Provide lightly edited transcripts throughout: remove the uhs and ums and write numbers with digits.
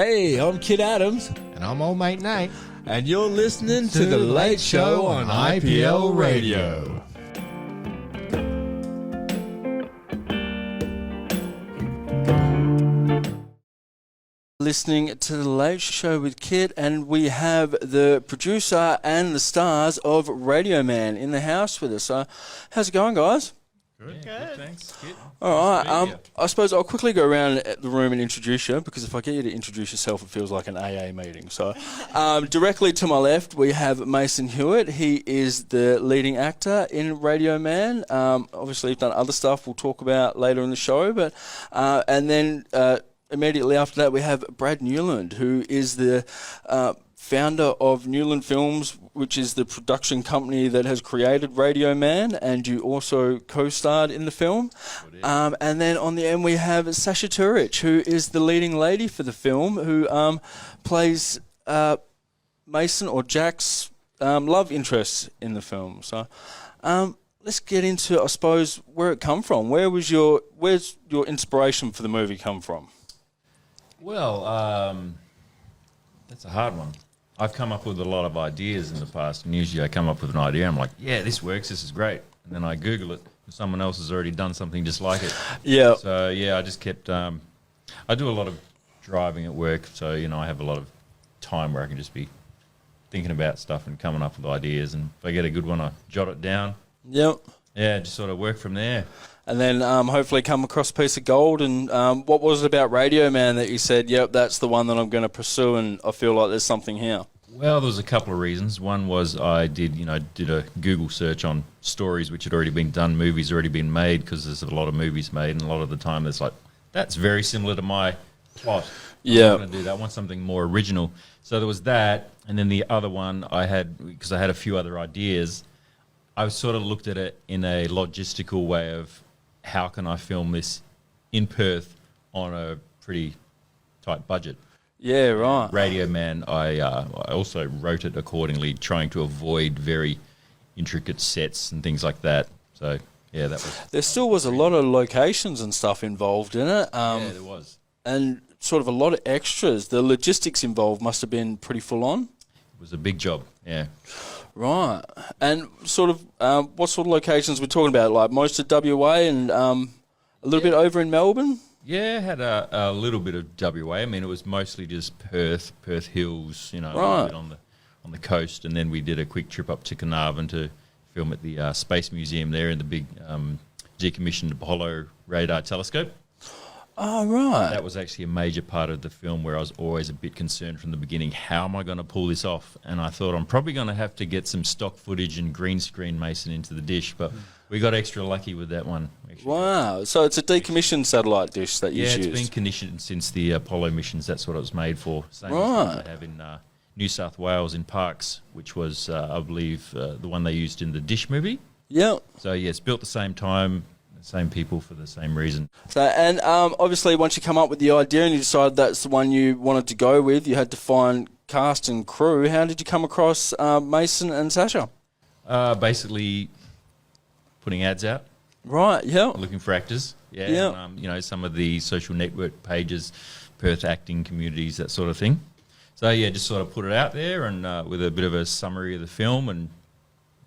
Hey, I'm Kitt Adams. And I'm old mate Nate. And you're listening to The Late Show on IPL Radio. Listening to The Late Show with Kitt, and we have the producer and the stars of RadioMan in the house with us. How's it going, guys? Good. Thanks. Good. All right. I suppose I'll quickly go around the room and introduce you, because if I get you to introduce yourself, it feels like an AA meeting. So, directly to my left, we have Mason Hewitt. He is the leading actor in RadioMan. Obviously, he's done other stuff we'll talk about later in the show. But and then immediately after that, we have Brad Newland, who is the founder of Newland Films, which is the production company that has created RadioMan, and you also co-starred in the film. And then on the end we have Sasha Turich, who is the leading lady for the film, who plays Mason or Jack's love interest in the film. So let's get into, I suppose, where it come from. Where's your inspiration for the movie come from? Well, that's a hard one. I've come up with a lot of ideas in the past, and usually I come up with an idea, I'm like, yeah, this works, this is great. And then I Google it, and someone else has already done something just like it. Yeah. So, yeah, I just kept... I do a lot of driving at work, so, I have a lot of time where I can just be thinking about stuff and coming up with ideas, and if I get a good one, I jot it down. Yep. Yeah, just sort of work from there. And then hopefully come across a piece of gold. And what was it about RadioMan that you said, yep, that's the one that I'm going to pursue, and I feel like there's something here? Well, there was a couple of reasons. One was I did a Google search on stories which had already been done, movies already been made, because there's a lot of movies made, and a lot of the time it's like, that's very similar to my plot. Yeah. I'm going to do that. I want something more original. So there was that. And then the other one I had, because I had a few other ideas, I sort of looked at it in a logistical way of, how can I film this in Perth on a pretty tight budget? Yeah, right. RadioMan, I also wrote it accordingly, trying to avoid very intricate sets and things like that. So, yeah, that was... There still was a lot of locations and stuff involved in it. Yeah, there was. And sort of a lot of extras. The logistics involved must have been pretty full on. It was a big job, yeah. Right. And sort of, what sort of locations we're talking about? Like most of WA and a little bit over in Melbourne? Yeah, had a little bit of WA. I mean, it was mostly just Perth Hills, a Right. little bit on the coast. And then we did a quick trip up to Carnarvon to film at the Space Museum there in the big decommissioned Apollo radar telescope. Oh, right. That was actually a major part of the film where I was always a bit concerned from the beginning, how am I going to pull this off? And I thought I'm probably going to have to get some stock footage and green screen Mason into the dish, but we got extra lucky with that one. Actually. Wow. So it's a decommissioned satellite dish that you used? Yeah, it's been conditioned since the Apollo missions. That's what it was made for. Same Right. as they have in New South Wales in Parkes, which was, I believe, the one they used in the Dish movie. Yeah. So, yeah, it's built the same time, the same people for the same reason. So, and obviously once you come up with the idea and you decided that's the one you wanted to go with, you had to find cast and crew. How did you come across Mason and Sasha? Basically putting ads out. Right, yeah. Looking for actors. Yeah. Yeah. And, some of the social network pages, Perth acting communities, that sort of thing. So, yeah, just sort of put it out there and with a bit of a summary of the film, and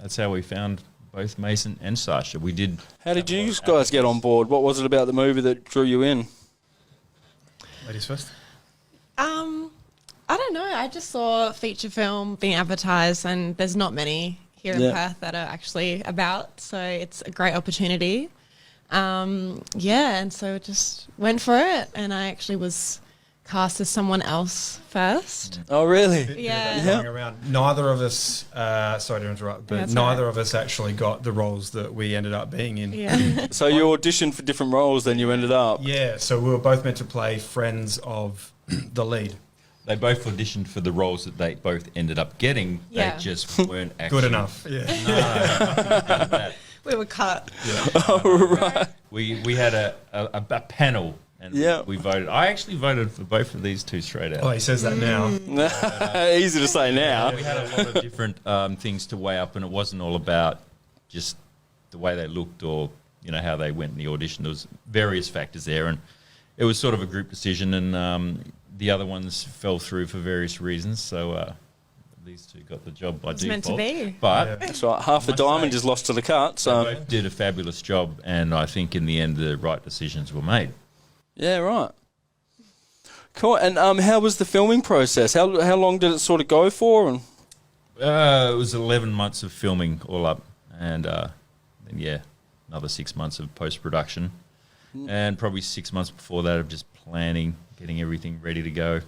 that's how we found both Mason and Sasha. We did. How did you guys get on board? What was it about the movie that drew you in? Ladies first. I don't know. I just saw a feature film being advertised, and there's not many here in Perth that are actually about, so it's a great opportunity. And so just went for it, and I actually was cast as someone else first. Oh, really? Yeah. Going around. Neither of us, sorry to interrupt, but That's neither right. of us actually got the roles that we ended up being in. Yeah. So you auditioned for different roles, then you ended up? Yeah, so we were both meant to play friends of the lead. They both auditioned for the roles that they both ended up getting. Yeah. They just weren't actually... Good enough. Yeah. No. We were cut. Oh, right. We had a panel, and Yeah. we voted. I actually voted for both of these two straight out. Oh, he says that now. Easy to say now. We had a lot of different things to weigh up, and it wasn't all about just the way they looked or how they went in the audition. There was various factors there, and it was sort of a group decision, and the other ones fell through for various reasons. So these two got the job by It's default. meant to be. But That's right. Half the diamond is lost to the cut. they So both did a fabulous job, and I think in the end the right decisions were made. yeah, right. Cool. And how was the filming process? How long did it sort of go for? And It was 11 months of filming all up, and then another 6 months of post-production, and probably 6 months before that of just planning, getting everything ready to go.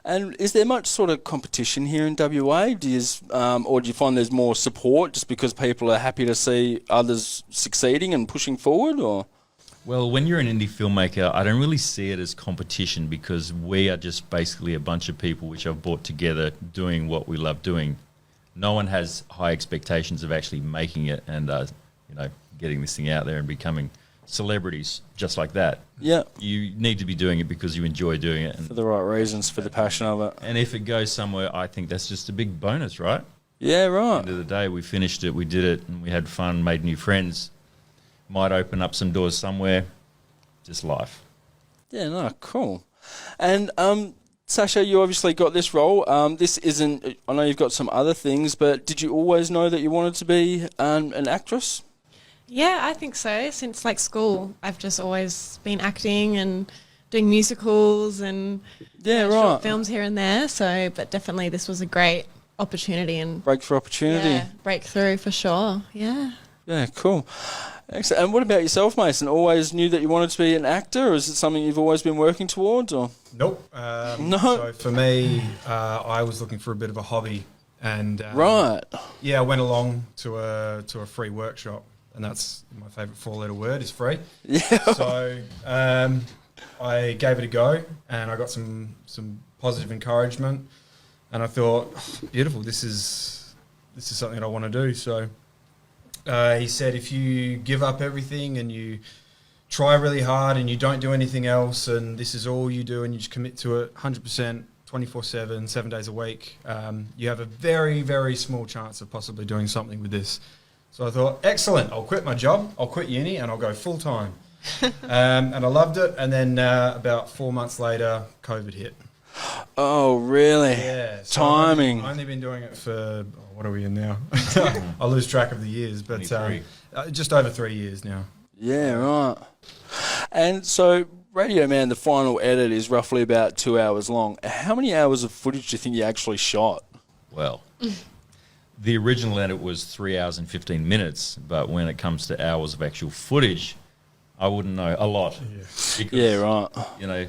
And is there much sort of competition here in WA? Or do you find there's more support just because people are happy to see others succeeding and pushing forward? Or Well, when you're an indie filmmaker, I don't really see it as competition because we are just basically a bunch of people which have brought together doing what we love doing. No one has high expectations of actually making it and, getting this thing out there and becoming celebrities just like that. yeah, You need to be doing it because you enjoy doing it. for the right reasons, for the passion of it. And if it goes somewhere, I think that's just a big bonus, right? Yeah, At right. the end of the day, we finished it, we did it, and we had fun, made new friends. Might open up some doors somewhere. Just life. Yeah, no, cool. And Sasha, you obviously got this role. This isn't. I know you've got some other things, but did you always know that you wanted to be an actress? Yeah, I think so. Since like school, I've just always been acting and doing musicals and Yeah, short right. films here and there. So, but definitely this was a great opportunity and Breakthrough opportunity. breakthrough for sure. Yeah. Yeah, cool. Excellent. And what about yourself, Mason? Always knew that you wanted to be an actor, or is it something you've always been working towards? Or Nope. No. So for me, I was looking for a bit of a hobby, and right. yeah, I went along to a free workshop, and that's my favourite four-letter word is free. Yeah. So I gave it a go, and I got some positive encouragement, and I thought, beautiful, this is something I want to do. So he said, if you give up everything and you try really hard and you don't do anything else, and this is all you do, and you just commit to it 100%, 24/7, 7 days a week, you have a very, very small chance of possibly doing something with this. So I thought, excellent, I'll quit my job, I'll quit uni, and I'll go full-time. And I loved it, and then about 4 months later, COVID hit. Oh, really? Yeah. So Timing. I've only been doing it for, what are we in now? I lose track of the years, but 23. Just over 3 years now. Yeah, right. And so RadioMan, the final edit, is roughly about 2 hours long. How many hours of footage do you think you actually shot? Well, the original edit was 3 hours and 15 minutes, but when it comes to hours of actual footage, I wouldn't know a lot. Because, Yeah, right.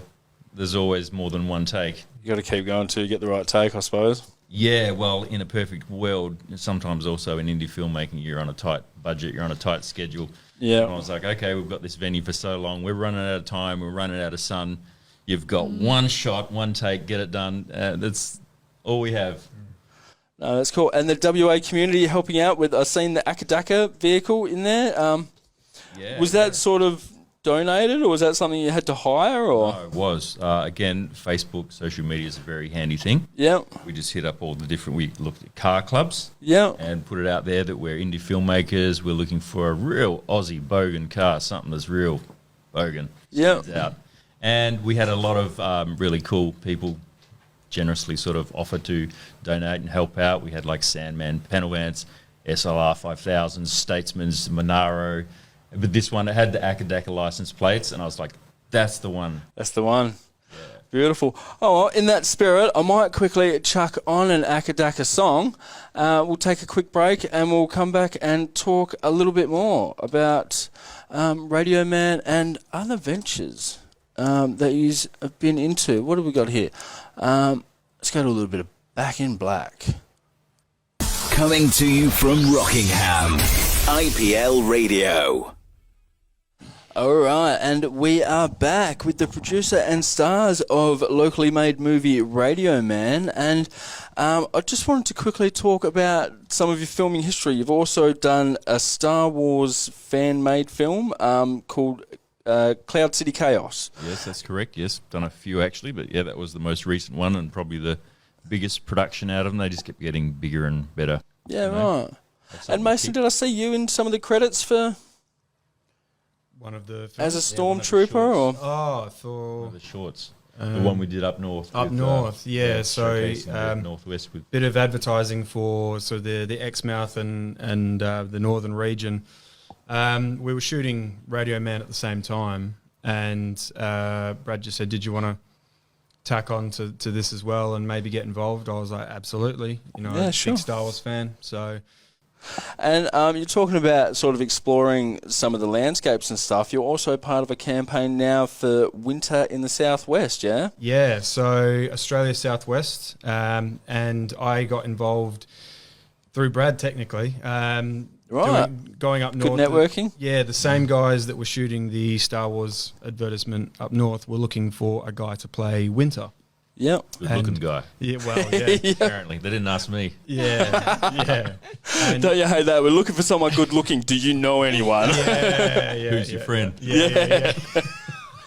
There's always more than one take. You got to keep going to get the right take, I suppose. Yeah, well, in a perfect world, sometimes also in indie filmmaking, you're on a tight budget, you're on a tight schedule. Yeah. And I was like, okay, we've got this venue for so long, we're running out of time, we're running out of sun. You've got one shot, one take, get it done. That's all we have. No, that's cool. And the WA community helping out with, I've seen the Akadaka vehicle in there. Yeah. Was that sort of donated, or was that something you had to hire? Or No, it was. Again, Facebook, social media is a very handy thing. Yeah, We just hit up all the different, we looked at car clubs yeah, and put it out there that we're indie filmmakers. We're looking for a real Aussie bogan car, something that's real bogan. Yeah. Stands out. And we had a lot of really cool people generously sort of offer to donate and help out. We had like Sandman, Penavance, SLR 5000, Statesman's, Monaro. But this one, it had the Akadaka license plates, and I was like, that's the one. that's the one. Beautiful. Oh, well, in that spirit, I might quickly chuck on an Akadaka song. We'll take a quick break and we'll come back and talk a little bit more about RadioMan and other ventures that you've been into. What have we got here? Let's go to a little bit of Back in Black. Coming to you from Rockingham, IPL Radio. All right, and we are back with the producer and stars of locally made movie RadioMan, and I just wanted to quickly talk about some of your filming history. You've also done a Star Wars fan-made film called Cloud City Chaos. Yes, that's correct. Yes, done a few actually, but yeah, that was the most recent one and probably the biggest production out of them. They just kept getting bigger and better. Yeah, You know? right. And Mason, did I see you in some of the credits for... one of the As a films. one of the stormtrooper, or Oh, for One of the shorts. The one we did up north. up north, yeah. So showcasing the Northwest with bit of advertising for the Exmouth and the northern region. We were shooting RadioMan at the same time, and Brad just said, "Did you want to tack on to this as well and maybe get involved?" I was like, "Absolutely." Yeah, I'm a sure. big Star Wars fan, so And you're talking about sort of exploring some of the landscapes and stuff. You're also part of a campaign now for winter in the southwest, yeah? yeah. So Australia Southwest, and I got involved through Brad technically. Right. Going up Good north. networking. Yeah, the same guys that were shooting the Star Wars advertisement up north were looking for a guy to play Winter. Yep. good looking And- guy. Yeah, well, yeah, Apparently, they didn't ask me. yeah. And Don't you hate that? We're looking for someone good looking. Do you know anyone? yeah, Who's your friend? Yeah.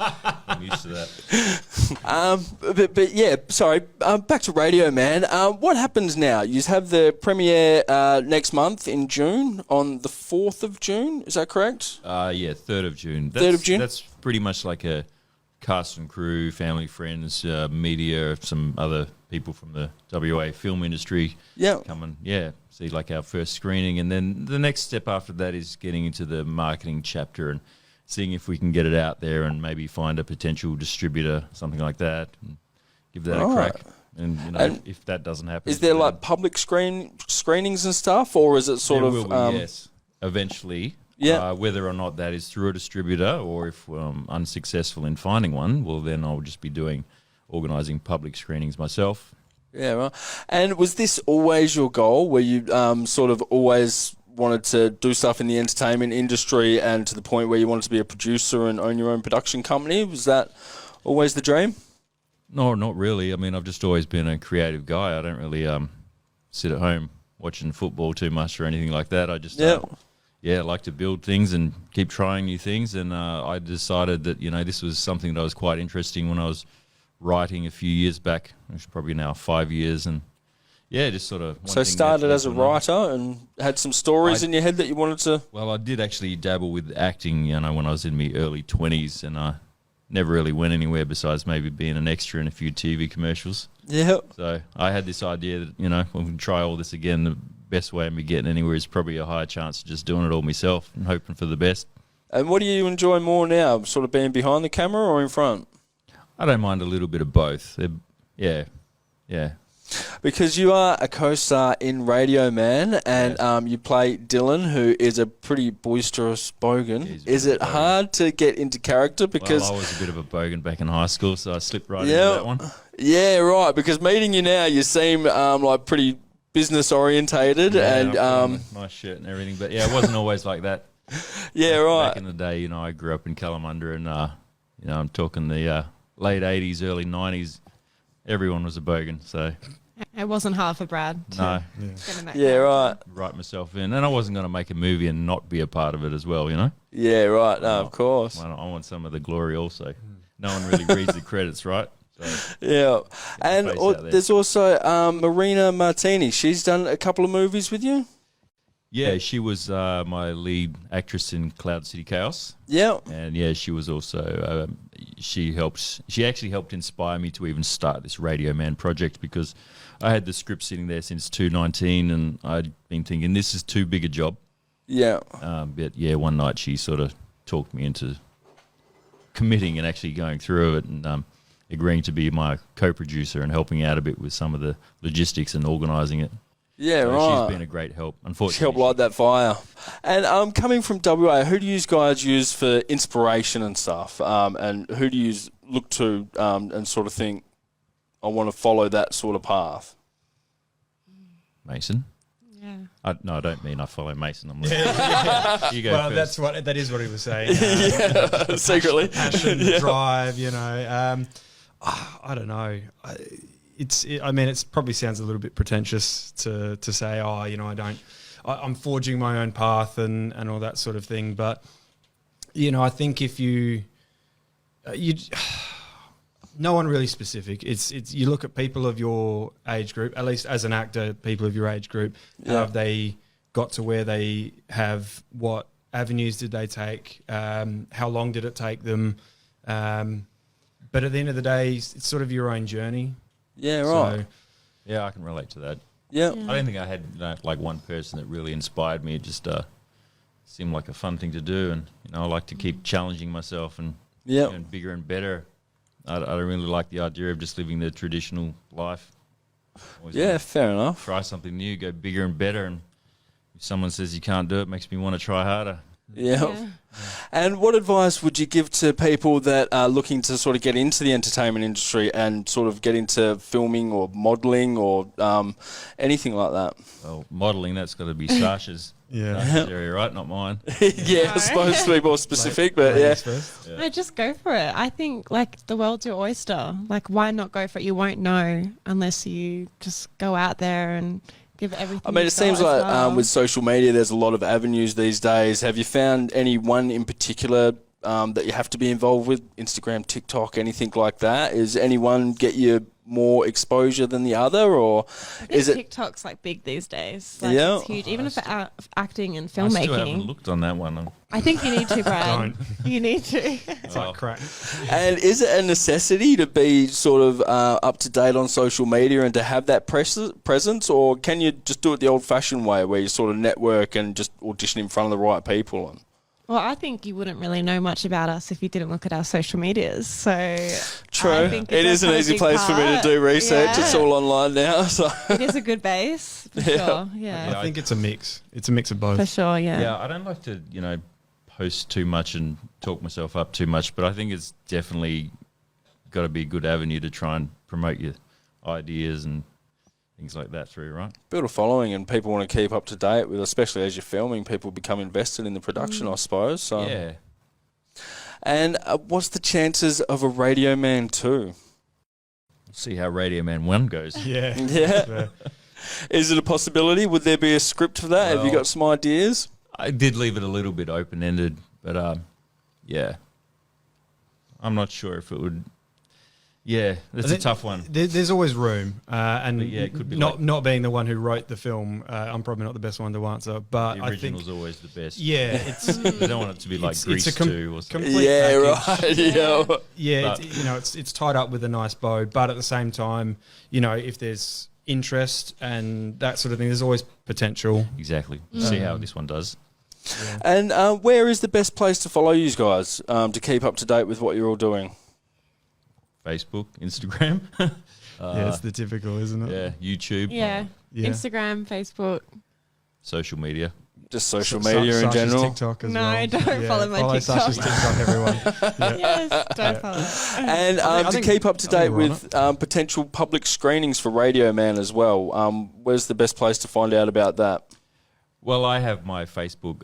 I'm used to that. But yeah, sorry. Back to RadioMan. What happens now? You have the premiere next month in June, on the 4th of June. Is that correct? Yeah, 3rd of June. 3rd of June? That's pretty much like a cast and crew, family, friends, media, some other people from the WA film industry Yeah. come and, see like our first screening. And then the next step after that is getting into the marketing chapter and seeing if we can get it out there and maybe find a potential distributor, something like that, and give that a Right. crack. And, And if that doesn't happen... Is there then like public screenings and stuff, or is it sort there of? will be, yes, eventually. Yeah. Whether or not that is through a distributor or if unsuccessful in finding one, well, then I'll just be organising public screenings myself. Yeah, right. And was this always your goal? Were you sort of always wanted to do stuff in the entertainment industry, and to the point where you wanted to be a producer and own your own production company? Was that always the dream? No, not really. I mean, I've just always been a creative guy. I don't really sit at home watching football too much or anything like that. I just I like to build things and keep trying new things. And I decided that this was something that was quite interesting when I was writing a few years back, which is probably now 5 years, and just sort of. So started as a writer and had some stories in your head that you wanted to. Well, I did actually dabble with acting, when I was in my early 20s, and I never really went anywhere besides maybe being an extra in a few TV commercials. Yeah. So I had this idea that, we can try all this again. The best way of me getting anywhere is probably a higher chance of just doing it all myself and hoping for the best. And what do you enjoy more now, sort of being behind the camera or in front? I don't mind a little bit of both. Yeah. Because you are a co-star in RadioMan, and you play Dylan, who is a pretty boisterous bogan. He's a Is bit it bogan. hard to get into character? Because Well, I was a bit of a bogan back in high school, so I slipped right into that one. Yeah, right. Because meeting you now, you seem like pretty business orientated, and Nice shirt and everything, but yeah, it wasn't always like that. yeah, right. Back in the day, I grew up in Kalamunda, and I'm talking the late '80s, early '90s. Everyone was a bogan, so It wasn't hard for Brad to no, get in that Yeah, character. right. write myself in, and I wasn't going to make a movie and not be a part of it as well. Yeah, right. No, of course. I want some of the glory also. No one really reads the credits, right? So, Yeah, and face out there. there's also Marina Martini. She's done a couple of movies with you. yeah, she was my lead actress in Cloud City Chaos. Yeah. And yeah, she was also she actually helped inspire me to even start this RadioMan project, because I had the script sitting there since 2019, and I'd been thinking this is too big a job. Yeah. But yeah, one night she sort of talked me into committing and actually going through it, and agreeing to be my co-producer and helping out a bit with some of the logistics and organising it. Yeah, So right. she's been a great help. She Unfortunately, helped light that fire. And coming from WA, who do you guys use for inspiration and stuff? And who do you look to and sort of think, I want to follow that sort of path? Mason. Yeah. No, I don't mean I follow Mason. I'm like, you go Well, first. that is what he was saying. Secretly. Passion, drive, I don't know. It probably sounds a little bit pretentious to say, I'm forging my own path and all that sort of thing. But, I think if you no one really specific. It's you look at people of your age group, at least as an actor, people of your age group, how have they got to where they have, what avenues did they take? How long did it take them? But at the end of the day, it's sort of your own journey. Yeah, right. So, Yeah, I can relate to that. Yeah. I don't think I had like one person that really inspired me. It just seemed like a fun thing to do, and I like to keep challenging myself and doing bigger and better. I don't really like the idea of just living the traditional life. Always Yeah, fair enough. try something new, go bigger and better, and if someone says you can't do it, makes me want to try harder. Yeah. And what advice would you give to people that are looking to sort of get into the entertainment industry and sort of get into filming or modelling or anything like that? Well, modelling, that's got to be Sasha's area, right? Not mine. Yeah, I suppose to be more specific, but yeah. first. No, just go for it. I think like the world's your oyster. Like, why not go for it? You won't know unless you just go out there and give everything. I mean, it seems like with social media, there's a lot of avenues these days. Have you found any one in particular that you have to be involved with? Instagram, TikTok, anything like that? Is anyone get you more exposure than the other, or is it TikTok's like big these days? Like, Yeah. it's huge. Even for acting and I still haven't filmmaking. looked on that one. I think you need to, Brad. Don't. You need to. It's like crack. And is it a necessity to be sort of up to date on social media and to have that presence, or can you just do it the old-fashioned way, where you sort of network and just audition in front of the right people? And Well, I think you wouldn't really know much about us if you didn't look at our social medias. So true, I think it is an does have a easy big place for me to part. do research. It's Yeah. all online now, so It is a good base for sure. Yeah, I think it's a mix. It's a mix of both. for sure. Yeah. Yeah, I don't like to, post too much and talk myself up too much, but I think it's definitely got to be a good avenue to try and promote your ideas and things like that through, right? build a following, and people want to keep up to date with, especially as you're filming. People become invested in the production, I suppose. So. Yeah. And what's the chances of a RadioMan 2? See how RadioMan 1 goes. Yeah. Yeah. Is it a possibility? Would there be a script for that? Have you Well- got some ideas? I did leave it a little bit open-ended, but yeah. I'm not sure if it would... Yeah, that's a tough one. There's always room, and But yeah, it could be not being the one who wrote the film. I'm probably not the best one to answer, but The I think original's always the best. yeah, it's I don't want it to be like Grease 2 or something. complete Yeah, package. right. Yeah. Yeah, But- it's tied up with a nice bow, but at the same time, if there's interest and that sort of thing, there's always potential. Exactly. See how this one does. And where is the best place to follow you guys to keep up to date with what you're all doing? Facebook, Instagram. Yeah, it's the typical, isn't it? Yeah, YouTube. Yeah. Yeah. Instagram, Facebook. Social media. Just social Sa- media in Sasha's general. TikTok as No, well. don't follow my TikTok. Sasha's TikTok, everyone. Yeah. Yes, don't follow. And I to think- keep up to I think date we're on with potential public screenings for RadioMan as well, where's the best place to find out about that? Well, I have my Facebook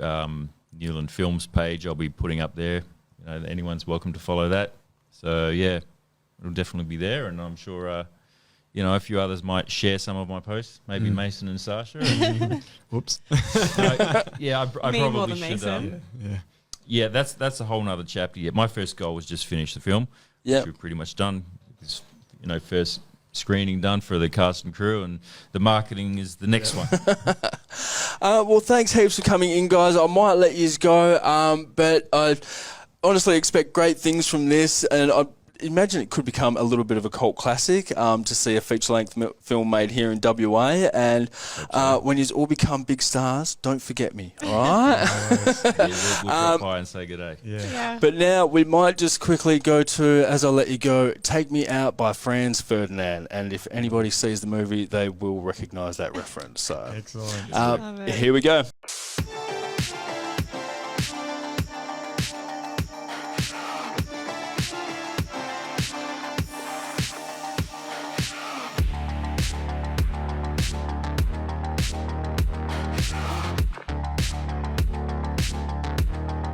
Newland Films page. I'll be putting up there. Anyone's welcome to follow that. So yeah, it'll definitely be there, and I'm sure a few others might share some of my posts. Maybe Mason and Sasha. And, Whoops. yeah, I Me more probably than should. Mason. Yeah. Yeah, that's a whole nother chapter. Yeah, my first goal was just finish the film. Yeah. Which we're pretty much done. It's, first screening done for the cast and crew, and the marketing is the next one. Well, thanks heaps for coming in, guys. I might let you go, but I honestly expect great things from this, and I imagine it could become a little bit of a cult classic to see a feature-length film made here in WA. And when you all become big stars, don't forget me, all right? Yeah, we'll drop by and say good day. Yeah. But now we might just quickly go to, as I let you go, Take Me Out by Franz Ferdinand. And if anybody sees the movie, they will recognise that reference. So Excellent. Love it. here we go.